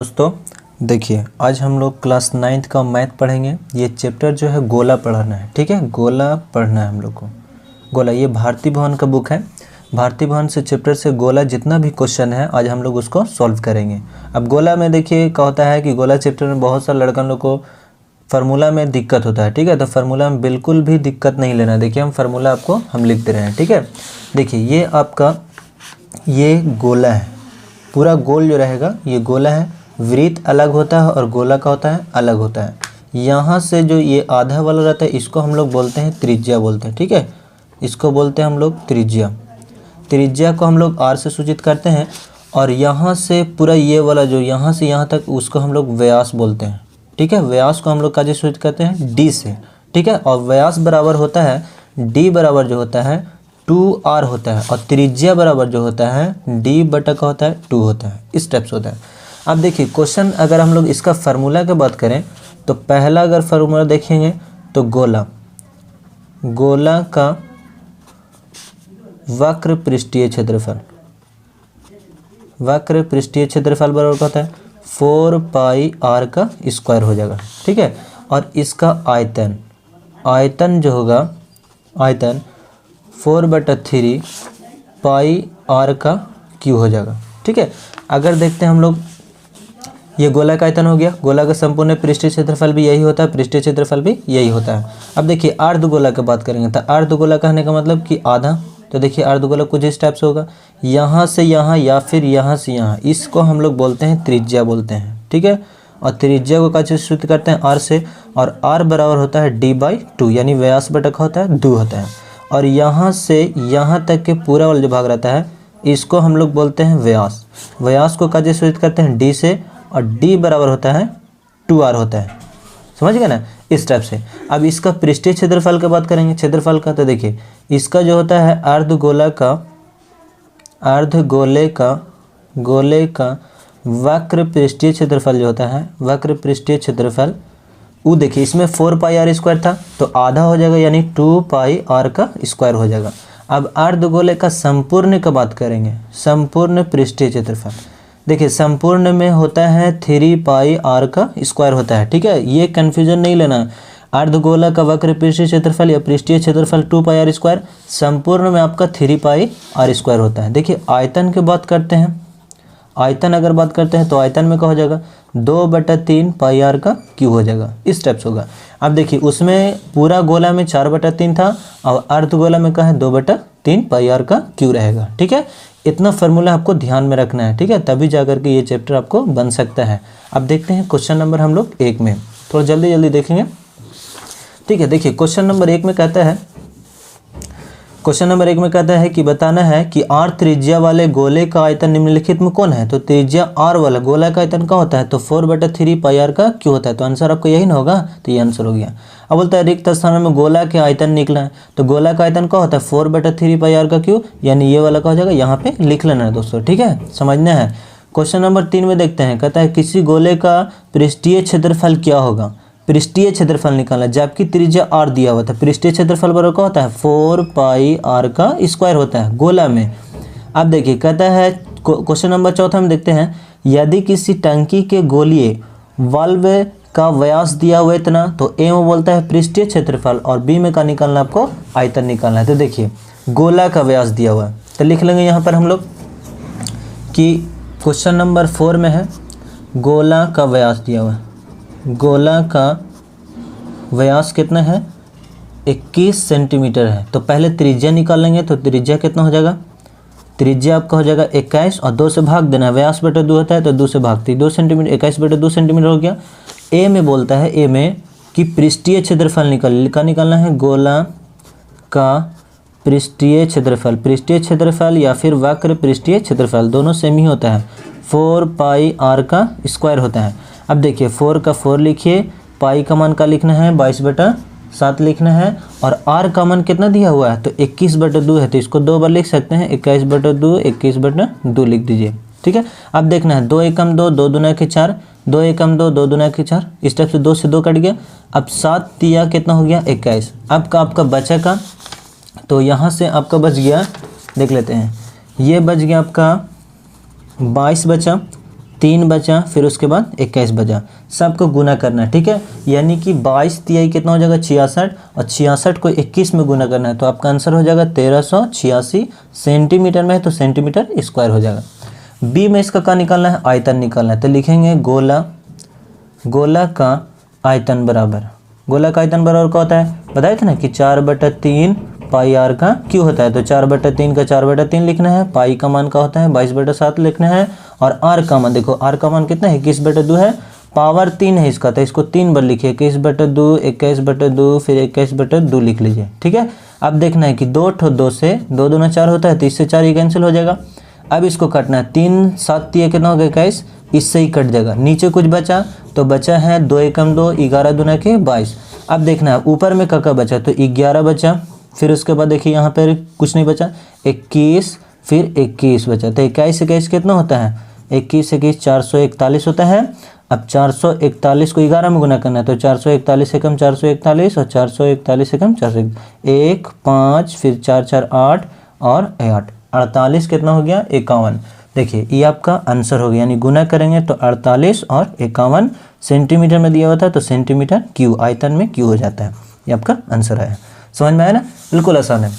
दोस्तों देखिए, आज हम लोग क्लास 9th का मैथ पढ़ेंगे। ये चैप्टर जो है गोला पढ़ना है, ठीक है। गोला पढ़ना है हम लोग को। गोला ये भारती भवन का बुक है। भारती भवन से चैप्टर से गोला जितना भी क्वेश्चन है आज हम लोग उसको सॉल्व करेंगे। अब गोला में देखिए क्या होता है कि गोला चैप्टर में बहुत सारे लड़का लोग को फार्मूला में दिक्कत होता है, ठीक है। तो फार्मूला में बिल्कुल भी दिक्कत नहीं लेना। देखिए हम फार्मूला आपको हम लिख दे रहे हैं, ठीक है। देखिए ये आपका ये गोला है, पूरा गोल जो रहेगा ये गोला है। वृत्त अलग होता है और गोला का होता है अलग होता है। यहाँ से जो ये आधा वाला रहता है इसको हम लोग बोलते हैं त्रिज्या बोलते हैं, ठीक है। इसको बोलते हैं हम लोग त्रिज्या। त्रिज्या को हम लोग आर से सूचित करते हैं। और यहाँ से पूरा ये वाला जो यहाँ से यहाँ तक उसको हम लोग व्यास बोलते हैं, ठीक है। व्यास को हम लोग कैसे सूचित करते हैं? डी से, ठीक है। और व्यास बराबर होता है डी बराबर जो होता है 2r होता है। और त्रिज्या बराबर जो होता है डी बटा का होता है 2 होता है। इस टाइप से होता है। अब देखिए क्वेश्चन अगर हम लोग इसका फार्मूला की बात करें तो पहला अगर फार्मूला देखेंगे तो गोला का वक्र पृष्ठीय क्षेत्रफल बराबर होता है 4 पाई r का स्क्वायर हो जाएगा, ठीक है। और इसका आयतन जो होगा 4/3 पाई r का क्यू हो जाएगा, ठीक है। अगर देखते हैं हम लोग ये गोला का आयतन हो गया। गोला का संपूर्ण पृष्ठीय क्षेत्रफल भी यही होता है, पृष्ठीय क्षेत्रफल भी यही होता है। अब देखिए अर्धगोला की बात करेंगे तो अर्धगोला कहने का मतलब कि आधा। तो देखिए अर्धगोला कुछ इस टाइप से होगा, यहाँ से यहाँ या फिर यहाँ से यहाँ। इसको हम लोग बोलते हैं त्रिज्या बोलते हैं, ठीक है। और त्रिज्या को कैसे सूचित करते हैं? आर से। और आर बराबर होता है d/2 यानी व्यास बटा का होता है 2 होता है। और यहाँ से यहाँ तक के पूरा वाला जो भाग रहता है इसको हम लोग बोलते हैं व्यास। व्यास को कैसे सूचित करते हैं? डी से। और d बराबर होता है 2r होता है, समझ गए ना, इस टाइप से। अब इसका पृष्ठीय क्षेत्रफल की बात करेंगे, क्षेत्रफल का। तो देखिए इसका जो होता है गोले का वक्र पृष्ठीय क्षेत्रफल जो होता है वक्र पृष्ठीय क्षेत्रफल वो देखिए इसमें 4 पाई r स्क्वायर था तो आधा हो जाएगा यानी 2 पाई r का स्क्वायर हो जाएगा। अब अर्धगोले का संपूर्ण का बात करेंगे, संपूर्ण पृष्ठीय क्षेत्रफल। देखिए संपूर्ण में होता है 3 पाई r का स्क्वायर होता है, ठीक है। ये कन्फ्यूजन नहीं लेना। अर्धगोला का वक्र पृष्ठीय क्षेत्रफल या पृष्ठीय क्षेत्रफल 2 पाई r स्क्वायर, संपूर्ण में आपका 3 पाई r स्क्वायर होता है। देखिए आयतन की बात करते हैं, आयतन अगर बात करते हैं तो आयतन में क्या हो जाएगा 2/3 पाई r का क्यू हो जाएगा, इस टाइप से होगा। अब देखिए उसमें पूरा गोला में 4/3 था और अर्धगोला में क्या है 2/3 पाई r का क्यू रहेगा, ठीक है। इतना फार्मूला आपको ध्यान में रखना है, ठीक है, तभी जाकर के ये चैप्टर आपको बन सकता है। अब देखते हैं क्वेश्चन नंबर हम लोग 1 में, थोड़ा जल्दी देखेंगे, ठीक है। देखिए क्वेश्चन नंबर 1 में कहता है कि बताना है कि r त्रिज्या वाले गोले का आयतन निम्नलिखित में कौन है। तो त्रिज्या r वाला गोला का आयतन क्या होता है? तो 4/3 पाई r का क्यों होता है। तो आंसर आपको यही ना होगा, तो ये आंसर हो गया। अब बोलता है रिक्त स्थानों में गोला के आयतन निकला है। तो गोला का आयतन क्या होता है 4/3 पाई r का क्यू, यानी ये वाला क्या हो जाएगा, यहाँ पे लिख लेना है दोस्तों, ठीक है, समझना है। क्वेश्चन नंबर 3 में देखते हैं, कहता है किसी गोले का पृष्ठीय क्षेत्रफल क्या होगा। पृष्ठीय क्षेत्रफल निकालना, जबकि त्रिज्या r दिया हुआ था। पृष्ठीय क्षेत्रफल बराबर क्या होता है 4 पाई r का स्क्वायर होता है गोला में। अब देखिए कहता है क्वेश्चन नंबर 4 में देखते हैं, यदि किसी टंकी के गोलीय वाल्व का व्यास दिया हुआ इतना, तो ए में बोलता है पृष्ठीय क्षेत्रफल और बी में का निकालना आपको आयतन निकालना है। तो देखिए गोला का व्यास दिया हुआ है तो लिख लेंगे यहाँ पर हम लोग कि क्वेश्चन नंबर 4 में है गोला का व्यास दिया हुआ है। गोला का व्यास कितना है 21 सेंटीमीटर है। तो पहले त्रिज्या निकाल लेंगे। तो त्रिज्या कितना हो जाएगा, त्रिज्या आपका हो जाएगा 21 और 2 से भाग देना है, व्यास बटा 2 होता है तो 2 से भागती 2 सेंटीमीटर, 21/2 सेंटीमीटर हो गया। ए में बोलता है ए में कि पृष्ठीय क्षेत्रफल निकालना है गोला का पृष्ठीय क्षेत्रफल या फिर वक्र पृष्ठीय क्षेत्रफल, दोनों सेम ही होता है। 4 पाई r का स्क्वायर होता है। अब देखिए 4 का 4 लिखिए, पाई का मान का लिखना है 22/7 लिखना है। और r का मान कितना दिया हुआ है तो 21/2 है, तो इसको 2 बार लिख सकते हैं, 21/2 लिख दीजिए, ठीक है। अब देखना है 2 एकम 2, 2 दूना के 4, 2 एकम 2, 2 दूना के 4, इस टाइप से 2 से 2 कट गया। अब 7 दिया कितना हो गया 21। अब का आपका बचा का, तो यहाँ से आपका बच गया, देख लेते हैं, ये बच गया आपका 22 बचा। 3 बचा, फिर उसके बाद 21 बचा, सबको गुना करना है, ठीक है। यानी कि 22 तिहाई कितना हो जाएगा 66, और 66 को 21 में गुना करना है, तो आपका आंसर हो जाएगा 1386 सेंटीमीटर में है, तो सेंटीमीटर स्क्वायर हो जाएगा। बी में इसका क्या निकालना है, आयतन निकालना है, तो लिखेंगे गोला का आयतन बराबर, गोला का आयतन बराबर क्या होता है, बताए थे ना कि 4/3 पाई आर का क्यू होता है, तो 4/3 का 4/3 लिखना है, पाई का मान का होता है 22/7 लिखना है, और आर का मान देखो, आर का मान कितना है 21/2 है, पावर 3 है इसका, तो इसको 3 बार लिखिए, 21/2, 21/2, फिर 21/2 लिख लीजिए, ठीक है। अब देखना है कि 2 से 2 दूना 4 होता है, तो इससे 4 ही कैंसिल हो जाएगा। अब इसको काटना है, 3 7 तिया कितना हो गया 21, इससे ही कट जाएगा। नीचे कुछ बचा, तो बचा है 2 एकम 2, 11 दूना के 22। अब देखना है ऊपर में का बचा, तो 11 बचा, फिर उसके बाद देखिए यहाँ पर कुछ नहीं बचा, 21, फिर 21 बचा, तो 21 21 कितना होता है, 21 21 441 होता है। अब 441 को 11 में गुना करना है, तो 441 एकम 441, और 441 एकम 441, 1 5, फिर 4 4 8 और 8, 48 कितना हो गया 51। देखिए ये आपका आंसर हो गया, यानी गुना करेंगे तो 48 और 51 सेंटीमीटर में दिया हुआ था, तो सेंटीमीटर क्यू, आयतन में क्यू हो जाता है, ये आपका आंसर है। समझ में आया ना, बिल्कुल आसान है।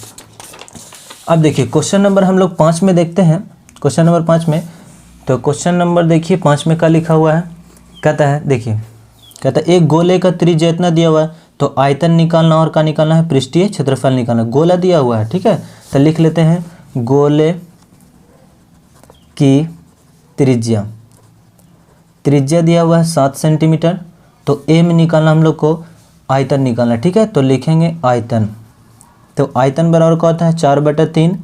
अब देखिए क्वेश्चन नंबर हम लोग 5 में देखते हैं, क्वेश्चन नंबर 5 में, तो क्वेश्चन नंबर देखिए 5 में क्या लिखा हुआ है, कहता है देखिए, कहता है एक गोले का त्रिज्या इतना दिया हुआ है, तो आयतन निकालना और क्या निकालना है, पृष्ठीय क्षेत्रफल निकालना। गोला दिया हुआ है, ठीक है, तो लिख लेते हैं गोले की त्रिज्या दिया हुआ है 7 सेंटीमीटर, तो ए में निकालना हम लोग को आयतन निकालना, ठीक है, तो लिखेंगे आयतन, तो आयतन बराबर क्या होता है 4/3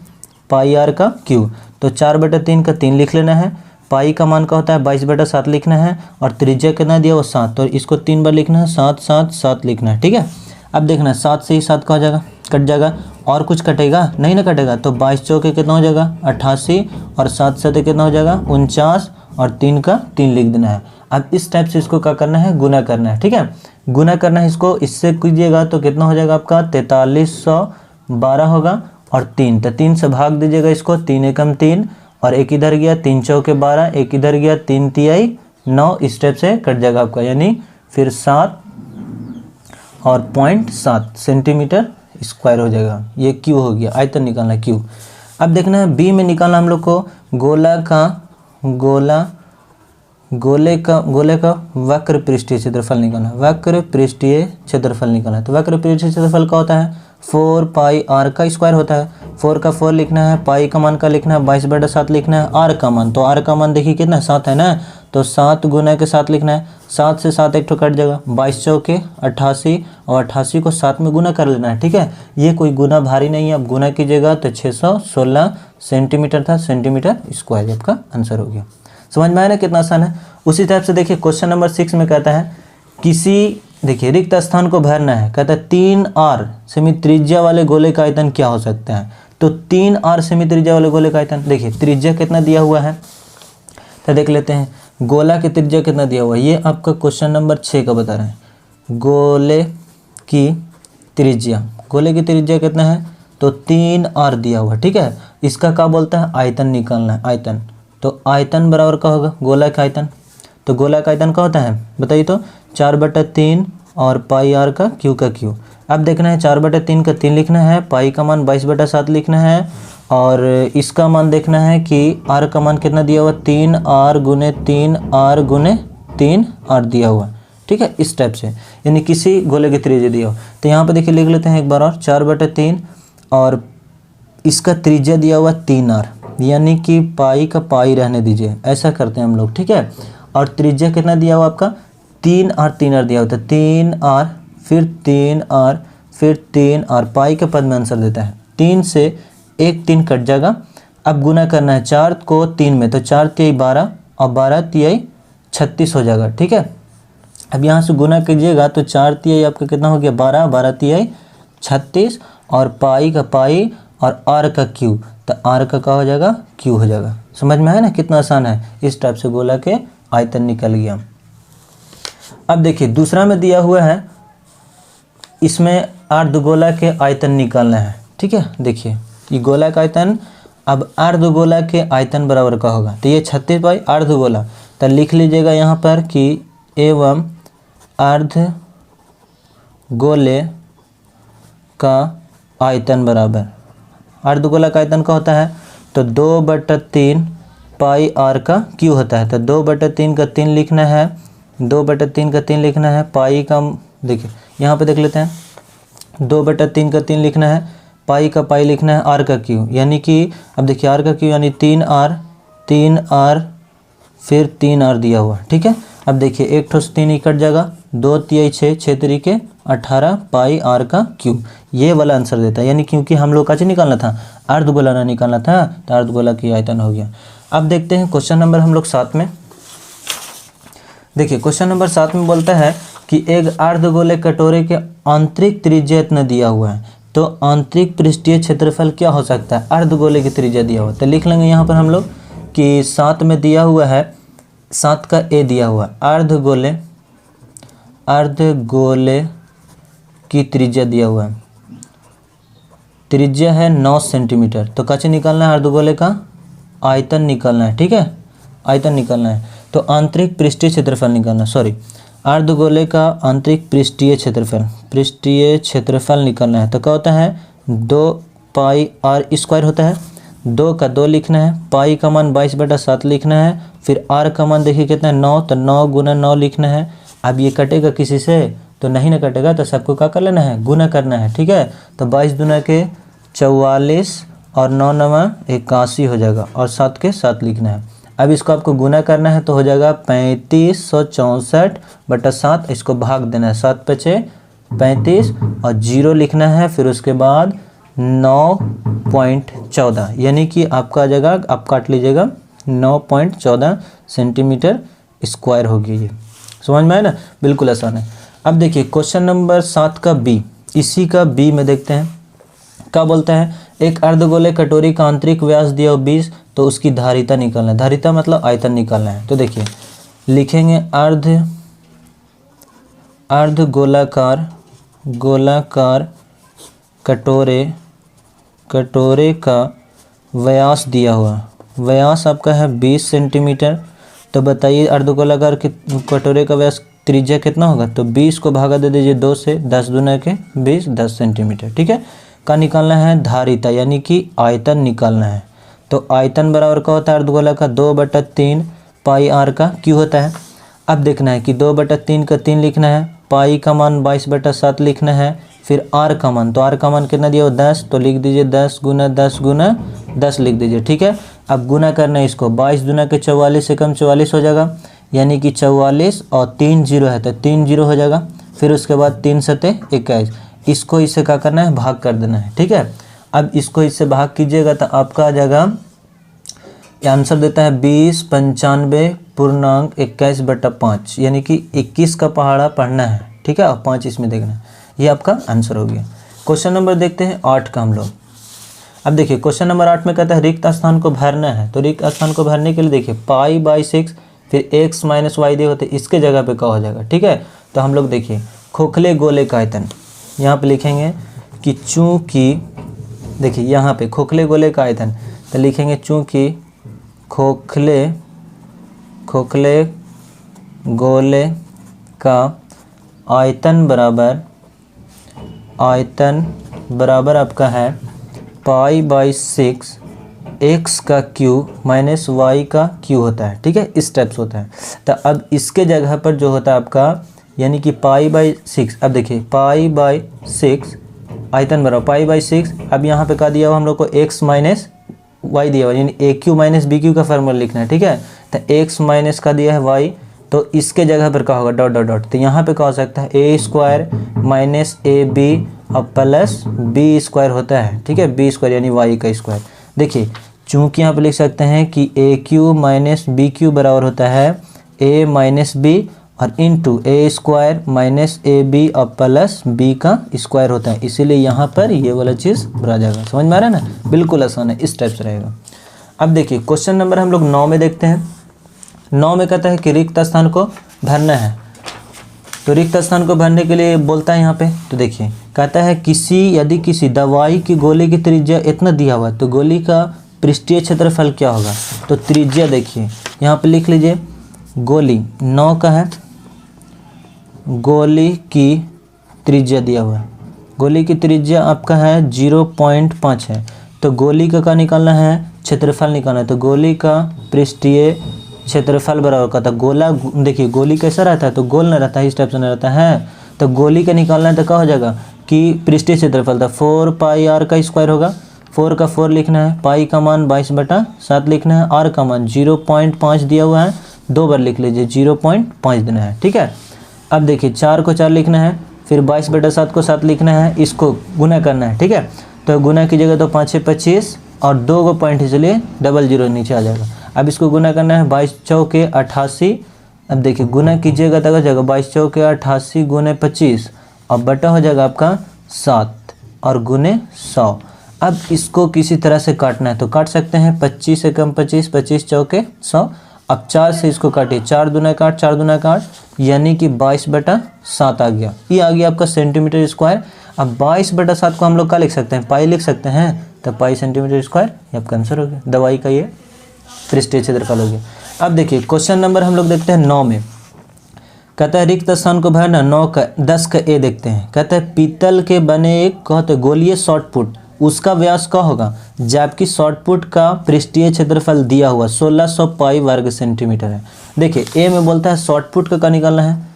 पाई आर का क्यू, तो 4/3 का 3 लिख लेना है, पाई का मान का होता है 22/7 लिखना है, और त्रिज्या कितना दिया वो 7, तो इसको 3 बार लिखना है, 7 7 7 लिखना है, ठीक है। अब देखना 7 से ही 7 का हो जाएगा, कट जाएगा, और कुछ कटेगा नहीं ना कटेगा, तो 22 चौके कितना हो जाएगा 88, और 7 7 कितना हो जाएगा 49, और 3 का 3 लिख देना है। अब इस टाइप से इसको क्या करना है, गुना करना है, ठीक है, गुना करना है इसको, इससे कीजिएगा तो कितना हो जाएगा आपका 4312 होगा, और 3, तो 3 से भाग दीजिएगा इसको, 3 एकम 3, और एक इधर गया 3 चौके 12, एक इधर गया 3 तिहाई 9, इस टाइप से कट जाएगा आपका, यानी फिर 7 और 0.7 सेंटीमीटर स्क्वायर हो जाएगा, ये क्यू हो गया, आयतन निकालना क्यू। अब देखना है बी में निकालना हम लोग को गोले का वक्र पृष्ठीय क्षेत्रफल निकालना, वक्र पृष्ठीय क्षेत्रफल निकालना, तो वक्र पृष्ठीय क्षेत्रफल का होता है 4 पाई आर का स्क्वायर होता है, 4 का 4 लिखना है, पाई का मान का लिखना है 22/7 लिखना है, आर का मान, तो आर का मान देखिए कितना 7 है ना, तो 7 गुना के 7 लिखना है, 7 से 7 एक ठो कट जाएगा, 22 चौके 88, और 88 को 7 में गुना कर लेना है, ठीक है। ये कोई गुना भारी नहीं है, अब गुना कीजिएगा तो 616 सेंटीमीटर था, सेंटीमीटर स्क्वायर आपका आंसर हो गया। समझ में आया ना कितना आसान है। उसी टाइप से देखिए क्वेश्चन नंबर 6 में कहता है किसी, देखिए रिक्त स्थान को भरना है, कहता है 3r सेमी त्रिज्या वाले गोले का आयतन क्या हो सकता है, तो 3r सेमी त्रिज्या वाले गोले का आयतन, देखिए त्रिज्या कितना दिया हुआ है, तो देख लेते हैं गोला की त्रिज्या कितना दिया हुआ है, ये आपका क्वेश्चन नंबर 6 का बता रहे हैं। गोले की त्रिज्या कितना है, तो 3r दिया हुआ है, ठीक है। इसका क्या बोलता है, आयतन निकालना है, आयतन, तो आयतन बराबर क्या होगा गोला का आयतन, तो गोला का आयतन क्या होता है बताइए, तो 4/3 और पाई आर का क्यू का क्यू। अब देखना है 4/3 का 3 लिखना है, पाई का मान 22/7 लिखना है, और इसका मान देखना है कि आर का मान कितना दिया हुआ 3r गुने 3r गुने 3r दिया हुआ, ठीक है, इस टाइप से, यानी किसी गोले की त्रिज्या दिया हो। तो यहाँ पे देखिए लिख लेते हैं एक बार और, 4/3 और इसका त्रिज्या दिया हुआ 3r, यानी कि पाई का पाई रहने दीजिए, ऐसा करते हैं हम लोग, ठीक है। और त्रिज्या कितना दिया हुआ आपका 3r दिया हुआ था, 3r फिर 3r फिर 3r, पाई के पद में आंसर देता है, 3 से 1 3 कट जाएगा। अब गुना करना है 4 को 3 में, तो 4 तिहाई 12 और 12 तिहाई 36 हो जाएगा, ठीक है। अब यहाँ से गुना कीजिएगा तो 4 तिहाई आपका कितना हो गया 12, 12 तिहाई 36, और पाई का पाई और आर का क्यू, तो आर का क्या हो जाएगा क्यू हो जाएगा। समझ में आया ना कितना आसान है, इस टाइप से गोला के आयतन निकल गया। अब देखिए दूसरा में दिया हुआ है, इसमें अर्धगोला के आयतन निकालना है, ठीक है। देखिए ये गोला का आयतन, अब अर्धगोला के आयतन बराबर का होगा, तो ये 36 बाई अर्धगोला, तो लिख लीजिएगा यहाँ पर कि एवं अर्ध गोले का आयतन बराबर, अर्धगोला का आयतन का होता है तो 2/3 पाई आर का क्यू होता है। तो 2/3 का 3 लिखना है, 2/3 का 3 लिखना है, पाई का देखिए यहाँ पे देख लेते हैं, 2/3 का 3 लिखना है, पाई का पाई लिखना है, आर का क्यू यानी कि अब देखिए आर का क्यू यानी 3R फिर 3R दिया हुआ, ठीक है। अब देखिए एक ठोस 3 ही कट जाएगा, 2 तिहाई 6, 6 तरीके 18 पाई आर का क्यू, ये वाला आंसर देता है। यानी क्योंकि हम लोग का चीज निकालना था, अर्धगोला ना निकालना था, तो अर्धगोला की आयतन हो गया। अब देखते हैं क्वेश्चन नंबर हम लोग 7 में। देखिए क्वेश्चन नंबर 7 में बोलता है कि एक अर्धगोले कटोरे के आंतरिक त्रिज्या इतना दिया हुआ है, तो आंतरिक पृष्ठीय क्षेत्रफल क्या हो सकता है, अर्धगोले की त्रिज्या दिया हुआ है। तो लिख लेंगे यहाँ पर हम लोग कि 7 में दिया हुआ है, 7 का ए दिया हुआ है, अर्धगोले की त्रिज्या दिया हुआ है, त्रिज्या है 9 सेंटीमीटर। तो कैसे निकालना है, अर्धगोले का आयतन निकालना है, ठीक है, आयतन निकालना है। तो आंतरिक पृष्ठीय क्षेत्रफल निकालना, सॉरी अर्धगोले का आंतरिक पृष्ठीय क्षेत्रफल निकालना है। तो क्या होता है, 2 पाई आर स्क्वायर होता है, 2 का 2 लिखना है, पाई का मान 22/7 लिखना है, फिर आर का मान देखिए कितना है 9, तो 9 गुना 9 लिखना है। अब ये कटेगा किसी से तो नहीं ना कटेगा, तो सबको क्या कर लेना है, गुना करना है, ठीक है। तो 22 दूना के 44 और 9 9 81 हो जाएगा, और 7 के 7 लिखना है। अब इसको आपको गुना करना है तो हो जाएगा 3564/7, इसको भाग देना है, 7 × 6 35 और 0 लिखना है, फिर उसके बाद 9.14 यानी कि आपका आ जाएगा, आप काट लीजिएगा 9.14 सेंटीमीटर स्क्वायर होगी। ये समझ में आया ना, बिल्कुल आसान है। अब देखिए क्वेश्चन नंबर 7 का बी, इसी का बी में देखते हैं क्या बोलता है। एक अर्धगोले कटोरी का आंतरिक व्यास दिया हो 20, तो उसकी धारिता निकालना है, धारिता मतलब आयतन निकालना है। तो देखिए लिखेंगे गोलाकार कटोरे का व्यास दिया हुआ, व्यास आपका है 20 सेंटीमीटर। तो बताइए अर्धगोलाकार कटोरे का व्यास त्रिज्या कितना होगा, तो 20 को भागा दे दीजिए 2 से, 10 दूना के 20, 10 सेंटीमीटर, ठीक है। का निकालना है धारिता यानी कि आयतन निकालना है। तो आयतन बराबर का होता है अर्धगोला का 2/3 पाई आर का क्यू होता है। अब देखना है कि 2/3 का 3 लिखना है, पाई का मान 22/7 लिखना है, फिर आर का मान, तो आर का मान कितना दिया हो 10, तो लिख दीजिए 10 गुना 10 लिख दीजिए, ठीक है। अब गुना करना है इसको, 22 दूना के 44 से कम 44 हो जाएगा, यानी कि 44 और 3 0 है तो 3 0 हो जाएगा। फिर उसके बाद 3 7 21, इसको इससे क्या करना है, भाग कर देना है, ठीक है। अब इसको इससे भाग कीजिएगा तो आपका आ जाएगा, आंसर देता है 2095.21/5 यानी कि 21 का पहाड़ा पढ़ना है, ठीक है, और 5 इसमें देखना है। ये आपका आंसर हो गया। क्वेश्चन नंबर देखते हैं 8 का हम लोग। अब देखिए क्वेश्चन नंबर 8 में कहता है रिक्त स्थान को भरना है। तो रिक्त स्थान को भरने के लिए देखिए π/6 फिर x - y दिए होते, इसके जगह पे क्या हो जाएगा, ठीक है। तो हम लोग देखिए खोखले गोले का आयतन यहाँ पे लिखेंगे कि चूँकि देखिए यहाँ पे खोखले गोले का आयतन, तो लिखेंगे चूँकि खोखले गोले का आयतन बराबर आपका है π/6 x का क्यू माइनस y का क्यू होता है, ठीक है, इस टाइप से होता है। तो अब इसके जगह पर जो होता है आपका यानी कि π/6, अब देखिए π/6 आयतन बराबर π/6। अब यहाँ पे क्या दिया हुआ हम लोग को x माइनस y दिया हुआ, यानी AQ माइनस BQ का फार्मूला लिखना है, ठीक है। तो x माइनस का दिया है y, तो इसके जगह पर क्या होगा डॉट डॉट डॉट, तो यहाँ पे क्या हो सकता है a² माइनस AB और प्लस B² होता है, ठीक है, B² यानी y का स्क्वायर। देखिए चूँकि यहाँ पे लिख सकते हैं कि AQ माइनस BQ बराबर होता है A माइनस B और इंटू A² माइनस AB और प्लस B का स्क्वायर होता है, इसीलिए यहाँ पर ये वाला चीज़ भरा जाएगा। समझ में आ रहा है ना, बिल्कुल आसान है, इस टाइप से रहेगा। अब देखिए क्वेश्चन नंबर हम लोग 9 में देखते हैं। 9 में कहता है कि रिक्त स्थान को भरना है। तो रिक्त स्थान को भरने के लिए बोलता है यहाँ पे, तो देखिए कहता है यदि किसी दवाई की गोली की त्रिज्या इतना दिया हुआ है तो गोली का पृष्ठीय क्षेत्रफल क्या होगा। तो त्रिज्या देखिए यहाँ पे लिख लीजिए गोली 9 का है, गोली की त्रिज्या दिया हुआ है, गोली की त्रिज्या आपका है 0.5 है। तो गोली का निकालना है, क्षेत्रफल निकालना है। तो गोली का पृष्ठीय क्षेत्रफल बराबर का था गोला, देखिए गोली कैसा रहता है तो गोल ना रहता है, इस टाइप से नहीं रहता है। तो गोली का निकालना है तो क्या हो जाएगा कि पृष्ठीय क्षेत्रफल था 4 पाई आर का स्क्वायर होगा। 4 का 4 लिखना है, पाई का मान 22/7 लिखना है, आर का मान 0.5 दिया हुआ है, 2 बार लिख लीजिए 0.5 देना है, ठीक है। अब देखिए 4 को 4 लिखना है, फिर 22/7 को 7 लिखना है, इसको गुना करना है, ठीक है। तो गुना कीजिएगा तो 5 × 25 और 2 को पॉइंट इसलिए 00 नीचे आ जाएगा। अब इसको गुना करना है 22 चौके 88। अब देखिए गुना कीजिएगा तो हो जाएगा 22 चौके 88 गुने 25 और बटा हो जाएगा आपका 7 और गुने 100। अब इसको किसी तरह से काटना है तो काट सकते हैं, 25 से कम 25, 25 चौके 100। अब 4 से इसको काटिए, 4 दूना 8, 4 दूना 8, यानी कि 22/7 आ गया। ये आ गया आपका सेंटीमीटर स्क्वायर। अब 22/7 को हम लोग क्या लिख सकते हैं, पाई लिख सकते हैं, तो पाई सेंटीमीटर स्क्वायर ये आपका आंसर हो गया। दवाई का ये पृष्ठीय क्षेत्रफल हो गया। अब देखिए क्वेश्चन नंबर हम लोग देखते हैं 9 में, कहता है रिक्त स्थान को भरना 10 का ए देखते हैं। कहता है पीतल के बने एक कहते गोलीय शॉर्टपुट, उसका व्यास क्या होगा, जबकि शॉर्टपुट का पृष्ठीय क्षेत्रफल दिया हुआ 1600 पाई वर्ग सेंटीमीटर है। देखिए ए में बोलता है शॉर्टपुट का क्या निकालना है,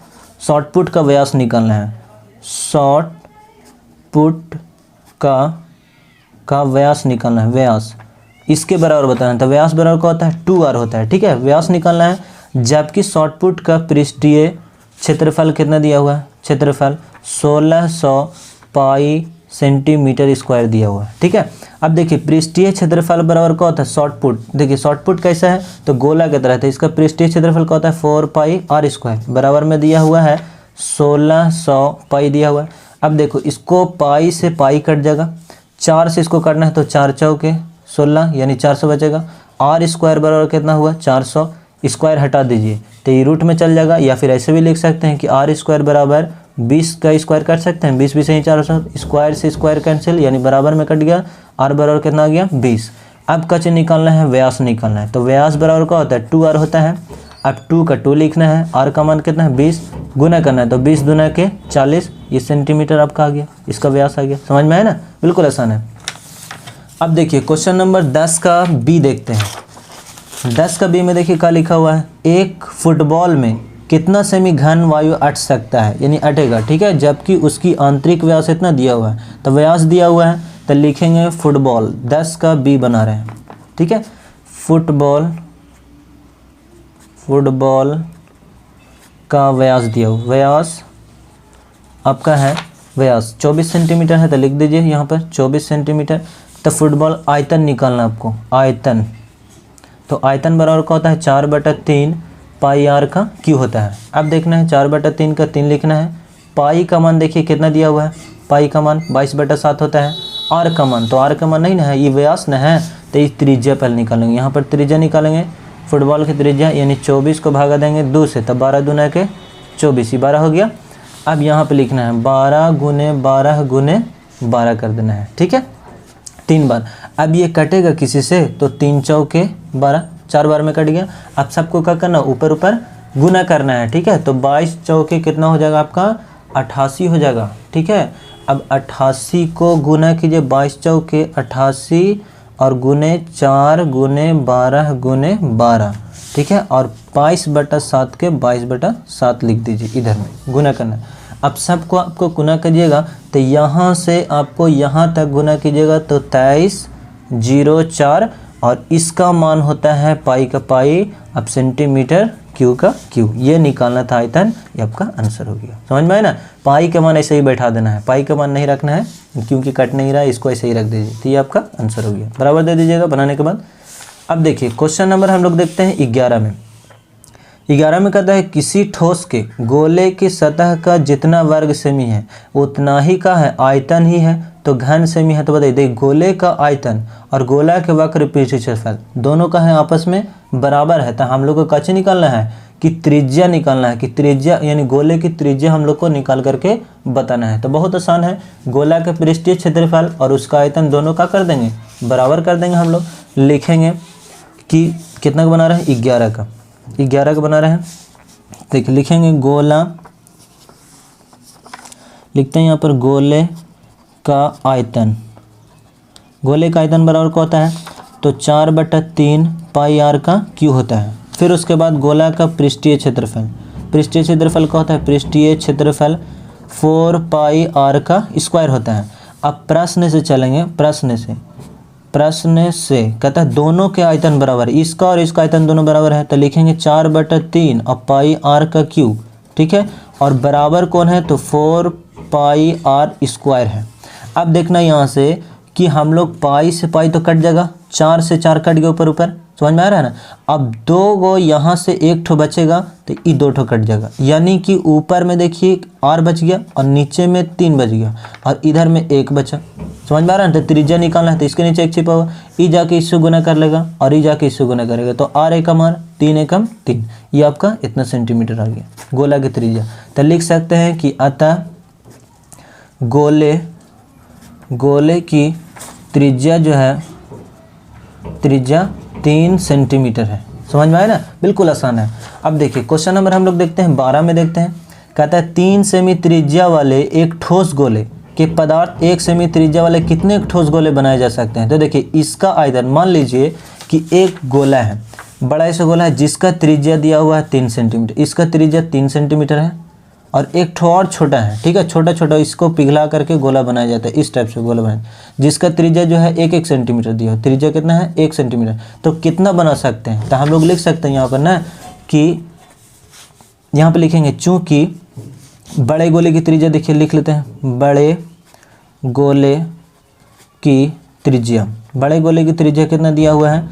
शॉर्टपुट का व्यास निकालना है, शॉर्टपुट का व्यास निकालना है, व्यास इसके बराबर बताना है। तो व्यास बराबर क्या होता है 2r होता है, ठीक है। व्यास निकालना है, जबकि शॉर्टपुट का पृष्ठीय क्षेत्रफल कितना दिया हुआ है, क्षेत्रफल 1600 पाई सेंटीमीटर स्क्वायर दिया हुआ है, ठीक है। अब देखिए पृष्ठीय क्षेत्रफल बराबर क्या होता है शॉर्टपुट, देखिए शॉर्टपुट कैसा है तो गोला की तरह है, इसका पृष्ठीय क्षेत्रफल क्या होता है 4 पाई r स्क्वायर, बराबर में दिया हुआ है 1600 पाई दिया हुआ है। अब देखो इसको पाई से पाई कट जाएगा, 4 से इसको काटना है तो 4 चौके 16 यानी 400 बचेगा। r स्क्वायर बराबर कितना हुआ 400, स्क्वायर हटा दीजिए तो ये रूट में चल जाएगा, या फिर ऐसे भी लिख सकते हैं कि r स्क्वायर बराबर 20 का स्क्वायर कर सकते हैं, 20 20 400, स्क्वायर से स्क्वायर कैंसिल यानी बराबर में कट गया, r बराबर कितना आ गया 20। अब का चीज निकालना है, व्यास निकालना है। तो व्यास बराबर क्या होता है 2r होता है। अब 2 का 2 लिखना है, r का मान कितना है 20, गुना करना है तो 20 दूना के 40, ये सेंटीमीटर आपका आ गया, इसका व्यास आ गया। समझ में है ना, बिल्कुल आसान है। अब देखिए क्वेश्चन नंबर 10 का बी देखते हैं। 10 का बी में देखिए क्या लिखा हुआ है, एक फुटबॉल में कितना सेमी घन वायु अट सकता है, यानी अटेगा, ठीक है, जबकि उसकी आंतरिक व्यास इतना दिया हुआ है। तो व्यास दिया हुआ है तो लिखेंगे फुटबॉल, 10 का बी बना रहे हैं, ठीक है। फुटबॉल का व्यास दिया हुआ, व्यास आपका है व्यास 24 सेंटीमीटर है तो लिख दीजिए यहाँ पर 24 सेंटीमीटर। तो फुटबॉल आयतन निकालना आपको, आयतन, तो आयतन बराबर क्या होता है 4/3 पाई r का क्यू होता है। अब देखना है 4/3 का 3 लिखना है, पाई का मान देखिए कितना दिया हुआ है, पाई का मान 22/7 होता है, r का मान, तो r का मान नहीं ना है, ये व्यास न है, तो ये त्रिज्या पहले निकालेंगे। यहाँ पर त्रिज्या निकालेंगे, फुटबॉल की त्रिज्या यानी 24 को भागा देंगे 2 से, तब 12 दूना के 24, ये 12 हो गया। अब यहाँ पे लिखना है 12 गुने 12 गुने 12 कर देना है, ठीक है, 3 बार। अब ये कटेगा किसी से तो 3 चौके 12, 4 बार में कट गया। अब सबको क्या करना, ऊपर ऊपर गुना करना है, ठीक है। तो 22 चौके कितना हो जाएगा आपका 88 हो जाएगा, ठीक है। अब 88 को गुना कीजिए, 22 चौके 88 और गुने 4 गुने 12 गुने 12, ठीक है। और 22/7 के 22/7 लिख दीजिए, इधर में गुना करना है। अब सबको आपको गुना करिएगा तो यहाँ से आपको यहाँ तक गुना कीजिएगा तो 2304 और इसका मान होता है पाई का पाई, अब सेंटीमीटर क्यू का क्यू, ये निकालना था आयतन, ये आपका आंसर हो गया। समझ में आया ना, पाई का मान ऐसे ही बैठा देना है, पाई का मान नहीं रखना है क्योंकि कट नहीं रहा है, इसको ऐसे ही रख दीजिए, तो ये आपका आंसर हो गया, बराबर दे दीजिएगा बनाने के बाद। अब देखिए क्वेश्चन नंबर हम लोग देखते हैं 11 में। 11 में कहता है किसी ठोस के गोले की सतह का जितना वर्ग सेमी है उतना ही का है आयतन ही है, तो घन सेमी है। तो बताइए, देखिए गोले का आयतन और गोला के वक्र पृष्ठीय क्षेत्रफल दोनों का है आपस में बराबर है, तो हम लोग को कैसे निकालना है कि त्रिज्या निकालना है, कि त्रिज्या यानी गोले की त्रिज्या हम लोग को निकाल करके बताना है। तो बहुत आसान है, गोला के पृष्ठीय क्षेत्रफल और उसका आयतन दोनों का कर देंगे, बराबर कर देंगे। हम लोग लिखेंगे कि कितना का बना रहा है 11 का, 11 का बना रहे हैं। देखिए लिखेंगे गोला, लिखते हैं यहाँ पर गोले का आयतन। गोले का आयतन बराबर क्या होता है? तो 4/3 पाई आर का क्यू होता है। फिर उसके बाद गोला का पृष्ठीय क्षेत्रफल, पृष्ठीय क्षेत्रफल क्या होता है? पृष्ठीय क्षेत्रफल 4 पाई आर का स्क्वायर होता है। अब प्रश्न से चलेंगे, प्रश्न से कहता है दोनों के आयतन बराबर, इसका और इसका आयतन दोनों बराबर है, तो लिखेंगे 4/3 और पाई आर का क्यू, ठीक है। और बराबर कौन है? तो 4 पाई आर स्क्वायर है। अब देखना यहाँ से कि हम लोग पाई से पाई तो कट जाएगा, 4 से 4 कट गया ऊपर ऊपर, समझ में आ रहा है ना। अब 2 गो यहाँ से 1 ठो बचेगा तो ये 2 ठो कट जाएगा, यानी कि ऊपर में देखिए आर बच गया और नीचे में 3 बच गया और इधर में 1 बचा, समझ में आ रहा है ना। तो त्रिज्या निकालना है तो इसके नीचे 1 छिपा हुआ, ई जाके इससे गुना कर लेगा और ई जाके इससे गुना करेगा, तो आर एकम आर, 3 एकम 3, ये आपका इतना सेंटीमीटर आ गया गोला की त्रिज्या। तो लिख सकते हैं कि अतः गोले की त्रिज्या जो है, त्रिज्या 3 सेंटीमीटर है। समझ में आया ना, बिल्कुल आसान है। अब देखिए क्वेश्चन नंबर हम लोग देखते हैं 12 में देखते हैं। कहता है 3 सेमी त्रिज्या वाले एक ठोस गोले के पदार्थ 1 सेमी त्रिज्या वाले कितने ठोस गोले बनाए जा सकते हैं? तो देखिए इसका आयतन, मान लीजिए कि एक गोला है, बड़ा ऐसा गोला है जिसका त्रिज्या दिया हुआ है 3 सेंटीमीटर, इसका त्रिज्या 3 सेंटीमीटर है और एक ठो और छोटा है, ठीक है, छोटा छोटा, इसको पिघला करके गोला बनाया जाता है, इस टाइप से गोला बनाया, जिसका त्रिज्या जो है 1 सेंटीमीटर दिया हो, त्रिज्या कितना है? 1 सेंटीमीटर। तो कितना बना सकते हैं? तो हम लोग लिख सकते हैं यहाँ पर ना कि यहाँ पर लिखेंगे चूँकि बड़े गोले की त्रिज्या, देखिए लिख लेते हैं, बड़े गोले की त्रिज्या, बड़े गोले की त्रिज्या कितना दिया हुआ है?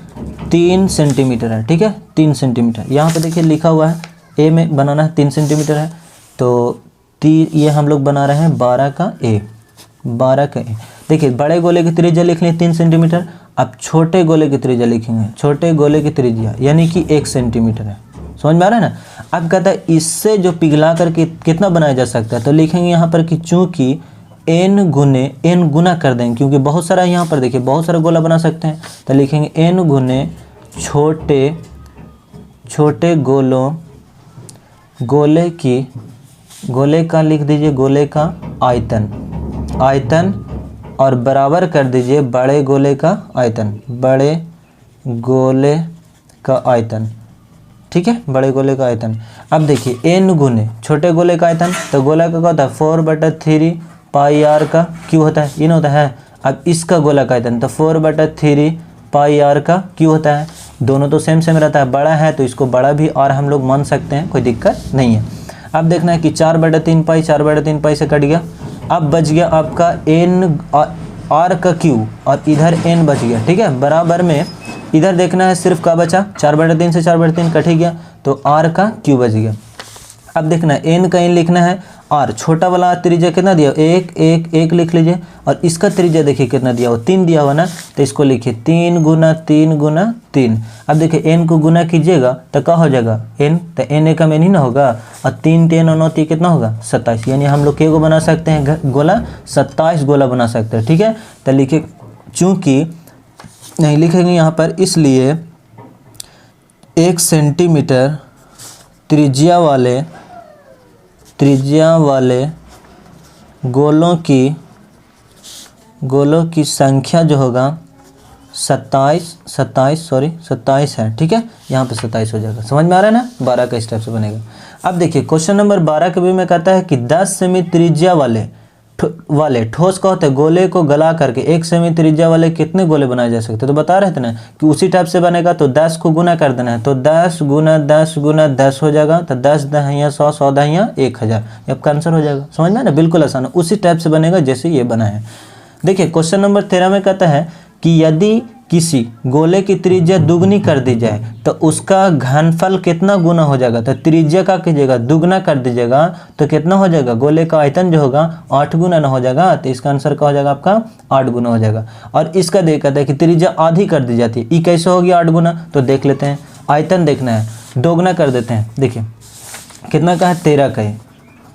3 सेंटीमीटर है, ठीक है, 3 सेंटीमीटर। यहाँ पर देखिए लिखा हुआ है ए में बनाना है 3 सेंटीमीटर है, तो ये हम लोग बना रहे हैं 12 का ए, 12 का ए। देखिए बड़े गोले की त्रिज्या लिख लें 3 सेंटीमीटर। अब छोटे गोले की त्रिज्या लिखेंगे, छोटे गोले की त्रिज्या यानी कि 1 सेंटीमीटर है, समझ में आ रहा है ना। अब कहता है इससे जो पिघला करके कितना बनाया जा सकता है, तो लिखेंगे यहाँ पर कि चूँकि n गुना कर देंगे, क्योंकि बहुत सारा यहाँ पर देखिए बहुत सारा गोला बना सकते हैं, तो लिखेंगे n गुने छोटे गोले का लिख दीजिए गोले का आयतन और बराबर कर दीजिए बड़े गोले का आयतन, बड़े गोले का आयतन, ठीक है, बड़े गोले का आयतन। अब देखिए n गुने छोटे गोले का आयतन, तो गोला का क्या होता है? 4/3 पाई आर का क्यू होता है, ये ना होता है। अब इसका गोला का आयतन तो 4/3 पाई आर का क्यू होता है, दोनों तो सेम रहता है, बड़ा है तो इसको बड़ा भी आर हम लोग मान सकते हैं, कोई दिक्कत नहीं है। अब देखना है कि 4/3 पाई, 4/3 पाई से कट गया, अब बच गया आपका n आर का क्यू और इधर n बच गया, ठीक है, बराबर में इधर देखना है सिर्फ का बचा, 4/3 से 4/3 कट ही गया, तो आर का क्यू बच गया। अब देखना है n का n लिखना है, आर छोटा वाला त्रिज्या कितना दिया? 1 लिख लीजिए, और इसका त्रिज्या देखिए कितना दिया हो? 3 दिया हुआ ना, तो इसको लिखिए 3 गुना 3 गुना 3। अब देखिए n को गुना कीजिएगा तो क्या हो जाएगा? n, तो n एकम n ही ना होगा, और 3 3 और 9 3 कितना होगा? 27, यानी हम लोग को बना सकते हैं गोला, 27 गोला बना सकते हैं, ठीक है। तो लिखिए चूँकि नहीं लिखेंगे यहाँ पर, इसलिए 1 सेंटीमीटर त्रिज्या वाले गोलों की संख्या जो होगा 27 है, ठीक है, यहाँ पे 27 हो जाएगा, समझ में आ रहा है ना। 12 का इस टाइप से बनेगा। अब देखिए क्वेश्चन नंबर 12 के भी में कहता है कि 10 सेमी त्रिज्या वाले ठोस का होता है गोले को गला करके 1 सेमी त्रिज्या वाले कितने गोले बनाए जा सकते हैं? तो बता रहे थे ना कि उसी टाइप से बनेगा, तो 10 को गुना कर देना है, तो 10 गुना 10 गुना 10 हो जाएगा, तो 10 दहिया 100, 100 दहिया 1000, ये आपका आंसर हो जाएगा, समझ में ना, बिल्कुल आसान है, उसी टाइप से बनेगा जैसे ये बना है। देखिए क्वेश्चन नंबर 13 में कहता है कि यदि किसी गोले की त्रिज्या दुगनी कर दी जाए तो उसका घनफल कितना गुना हो जाएगा? तो त्रिज्या का कीजिएगा दुगना कर दीजिएगा तो कितना हो जाएगा? गोले का आयतन जो होगा 8 गुना ना हो जाएगा, तो इसका आंसर क्या हो जाएगा आपका? 8 गुना हो जाएगा। और इसका देखा था कि त्रिज्या आधी कर दी जाती है, ये कैसे होगी 8 गुना? तो देख लेते हैं, आयतन देखना है, दोगुना कर देते हैं। देखिए कितना का है? 13 का है,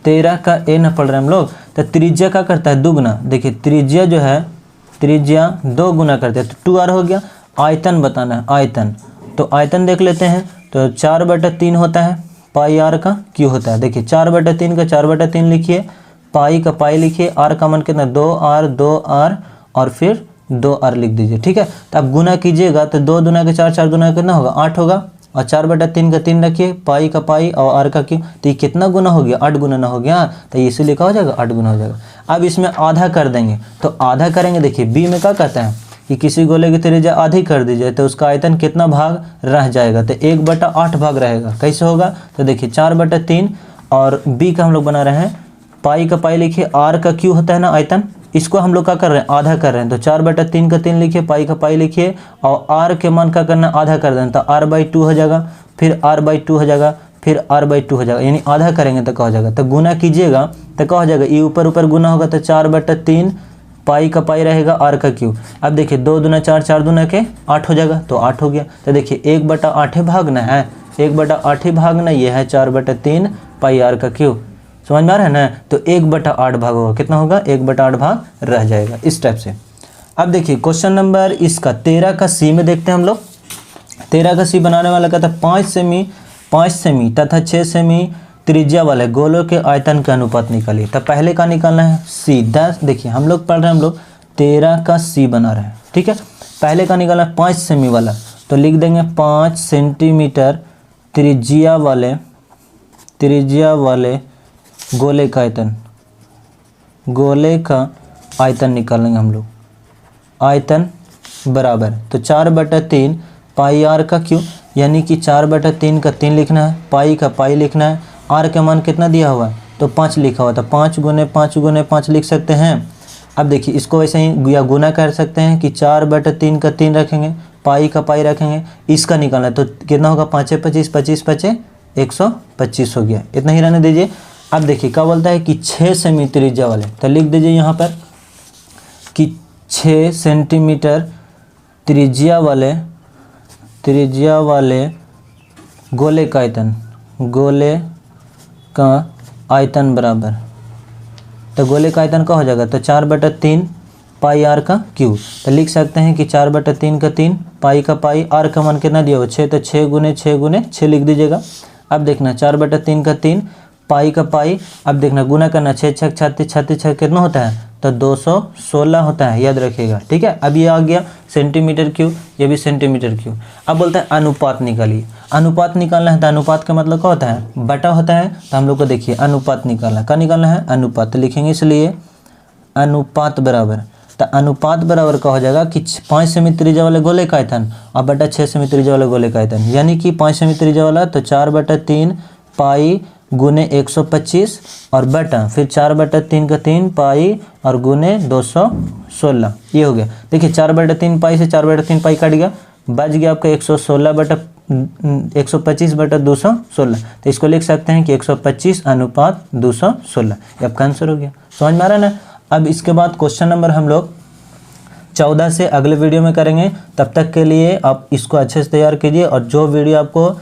13 का ए न पढ़ रहे हम लोग, तो त्रिज्या का करता है दुगना। देखिए त्रिज्या जो है, त्रिज्या 2 गुना करते हैं तो 2r हो गया। आयतन बताना है, आयतन, तो आयतन देख लेते हैं, तो 4/3 होता है पाई आर का क्यू होता है। देखिए 4/3 का 4/3 लिखिए, पाई का पाई लिखिए, आर का मान कितना 2r और फिर 2r लिख दीजिए। ठीक है, तो आप गुना कीजिएगा तो 2 दूना के 4, 4 दूना कितना होगा 8 होगा, और 4/3 का 3 रखिए, पाई का पाई और आर का क्यू, तो ये कितना गुना हो गया 8 गुना ना हो गया, तो ये इसीलिए लिखा हो जाएगा 8 गुना हो जाएगा। अब इसमें आधा कर देंगे, तो आधा करेंगे, देखिए बी में क्या कहता है कि किसी गोले की त्रिज्या आधी कर दीजिए तो उसका आयतन कितना भाग रह जाएगा, तो 1/8 भाग रहेगा। कैसे होगा, तो देखिए 4/3 और बी का हम लोग बना रहे हैं, पाई का पाई लिखिए, आर का क्यू होता है ना आयतन, इसको हम लोग क्या कर रहे हैं आधा कर रहे हैं, तो 4/3 का 3 लिखिए, पाई का पाई लिखिए, और आर के मान का करना आधा कर देना, तो r/2 हो जाएगा, फिर r/2 हो जाएगा, फिर r/2 हो जाएगा, यानी आधा करेंगे तो क्या हो जाएगा, तो गुना कीजिएगा तो क्या हो जाएगा, ये ऊपर ऊपर गुना होगा तो 4/3 पाई का पाई रहेगा, आर का क्यू। अब देखिए 2 दूना 4, 4 दूना के 8 हो जाएगा, तो 8 हो गया। तो देखिए 1/8 भागना है, 1/8 भागना ये है 4/3 पाई आर का क्यू, समझ में आ रहा है ना। तो 1/8 भाग होगा, कितना होगा 1/8 भाग रह जाएगा, इस टाइप से। अब देखिए क्वेश्चन नंबर इसका 13 का सी में देखते हैं हम लोग। 13 का सी बनाने वाला कहता है 5 सेमी तथा 6 सेमी त्रिज्या वाले गोलों के आयतन के अनुपात निकालिए। तो पहले का निकालना है सी 10, देखिए हम लोग पढ़ रहे हैं, हम लोग 13 का सी बना रहे हैं। ठीक है, पहले का निकालना है 5 सेमी वाला, तो लिख देंगे 5 सेंटीमीटर त्रिज्या वाले गोले का आयतन निकालेंगे हम लोग, आयतन बराबर, तो 4/3 पाई आर का क्यू, यानी कि 4/3 का 3 लिखना है, पाई का पाई लिखना है, आर का मान कितना दिया हुआ है तो 5 लिखा हुआ था, 5 गुने 5 लिख सकते हैं। अब देखिए इसको वैसे ही या गुना कर सकते हैं कि 4/3 का 3 रखेंगे, पाई का पाई रखेंगे, इसका निकालना है तो कितना होगा 5 25 25 5 125 हो गया, इतना ही रहने दीजिए। अब देखिए क्या बोलता है कि 6 सेमी त्रिज्या वाले, तो लिख दीजिए यहाँ पर कि 6 सेंटीमीटर त्रिज्या वाले गोले का आयतन बराबर, तो गोले का आयतन क्या हो जाएगा, तो 4/3 पाई आर का क्यू, तो लिख सकते हैं कि 4/3 का 3 पाई का पाई, आर का मान कितना दिया हुआ 6, तो 6 गुने 6 लिख दीजिएगा। अब देखना 4/3 का 3 पाई का पाई, अब देखना गुना करना 6 6 36 36 कितना होता है, तो 216 होता है, याद रखिएगा। ठीक है, अब ये आ गया सेंटीमीटर क्यूब, ये भी सेंटीमीटर क्यूब। अब बोलता है अनुपात निकालिए। अनुपात निकालना है तो अनुपात का मतलब क्या होता है, बटा होता है, तो हम लोग को देखिए अनुपात निकालना है, क्या निकालना है अनुपात, तो लिखेंगे इसलिए अनुपात बराबर, तो अनुपात बराबर क्या हो जाएगा कि 5 सेमी त्रिज्या वाले गोले का आयतन और बटा 6 सेमी त्रिज्या वाले गोले का आयतन, यानी कि 5 सेमी त्रिज्या वाला तो 4/3 पाई गुने 125 और बटा फिर 4/3 का 3 पाई और गुने 216, ये हो गया। देखिए 4/3 पाई से 4/3 पाई कट गया, बच गया आपका 125/216, तो इसको लिख सकते हैं कि 125/216, ये आपका आंसर हो गया। समझ में आ रहा है ना। अब इसके बाद क्वेश्चन नंबर हम लोग 14 से अगले वीडियो में करेंगे, तब तक के लिए आप इसको अच्छे से तैयार कीजिए, और जो वीडियो आपको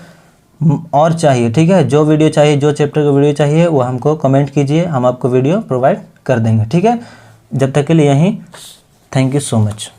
और चाहिए, ठीक है, जो वीडियो चाहिए, जो चैप्टर का वीडियो चाहिए वो हमको कमेंट कीजिए, हम आपको वीडियो प्रोवाइड कर देंगे। ठीक है, जब तक के लिए यहीं, थैंक यू सो मच।